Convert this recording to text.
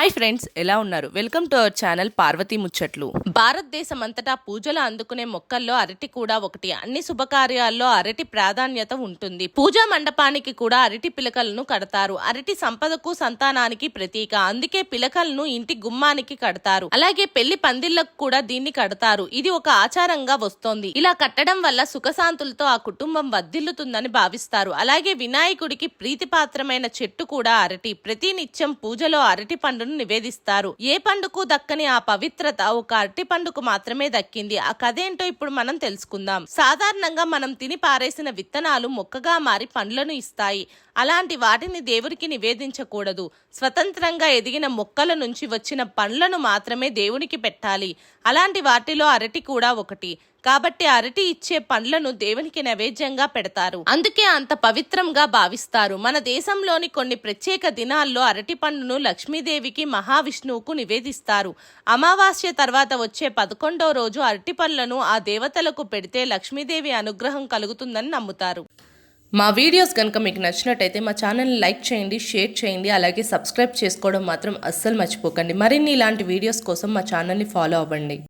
Hi friends, ఎలా ఉన్నారు? Welcome to our channel Parvati ముచ్చట్లు. భారతదేశం అంతటా పూజలు అందుకునే మొక్కల్లో అరటి కూడా ఒకటి. అన్ని శుభకార్యాల్లో అరటి ప్రాధాన్యత ఉంటుంది. పూజా మండపానికి కూడా అరటి పిలకలను కడతారు. అరటి సంపదకు సంతానానికి ప్రతీక. అందుకే పిలకలను ఇంటి గుమ్మానికి కడతారు. అలాగే పెళ్లి పందిళ్లకు కూడా దీన్ని కడతారు. ఇది ఒక ఆచారంగా వస్తోంది. ఇలా కట్టడం వల్ల సుఖశాంతులతో ఆ కుటుంబం వర్ధిల్లుతుందని భావిస్తారు. అలాగే వినాయకుడికి ప్రీతిపాత్రమైన చెట్టు కూడా అరటి. ప్రతి నిత్యం పూజలో అరటి పండును నివేదిస్తారు. ఏ పండుకు దక్కని ఆ పవిత్రత ఒక అరటి పండుకు మాత్రమే దక్కింది. ఆ కథేంటో ఇప్పుడు మనం తెలుసుకుందాం. సాధారణంగా మనం తిని పారేసిన విత్తనాలు మొక్కగా మారి పండ్లను ఇస్తాయి. అలాంటి వాటిని దేవుడికి నివేదించకూడదు. స్వతంత్రంగా ఎదిగిన మొక్కల నుంచి వచ్చిన పండ్లను మాత్రమే దేవునికి పెట్టాలి. అలాంటి వాటిలో అరటి కూడా ఒకటి. కాబట్టి అరటి ఇచ్చే పండ్లను దేవునికి నైవేద్యంగా పెడతారు. అందుకే అంత పవిత్రంగా భావిస్తారు. మన దేశంలోని కొన్ని ప్రత్యేక దినాల్లో అరటి పండును లక్ష్మీదేవికి, మహావిష్ణువుకు నివేదిస్తారు. అమావాస్య తర్వాత వచ్చే 11వ రోజు అరటి పండ్లను ఆ దేవతలకు పెడితే లక్ష్మీదేవి అనుగ్రహం కలుగుతుందని నమ్ముతారు. మా వీడియోస్ కనుక మీకు నచ్చినట్టయితే మా ఛానల్ని లైక్ చేయండి, షేర్ చేయండి, అలాగే సబ్స్క్రైబ్ చేసుకోవడం మాత్రం అస్సలు మర్చిపోకండి. మరిన్ని ఇలాంటి వీడియోస్ కోసం మా ఛానల్ని ఫాలో అవ్వండి.